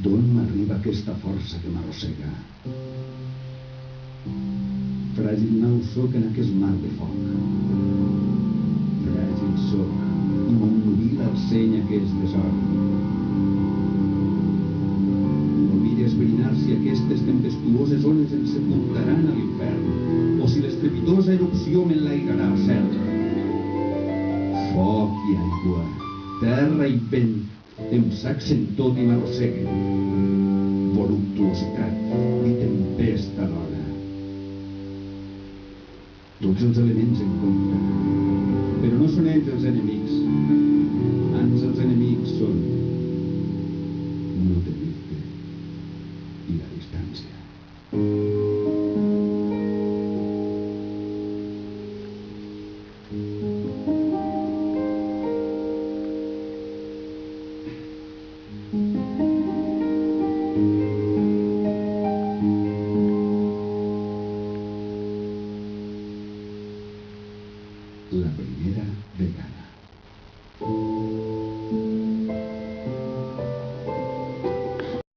D'on m'arriba aquesta força que m'arrossega? Fràgil nau soc en aquest mar de foc. Fràgil soc i m'ennubila el seny aquest desori. No mire esbrinar si aquestes tempestuoses ones em sepultaran a l'infern o si l'estrepitosa erupció m'enlairarà al cel. Foc i aigua, terra i vent em sacsem tot i m'arrosseguen. Voluptuositat i tempesta alhora. Tots els elements en compte, però no són ells els enemics. Ans els enemics són no tenir-te i la distància. La primera vegada.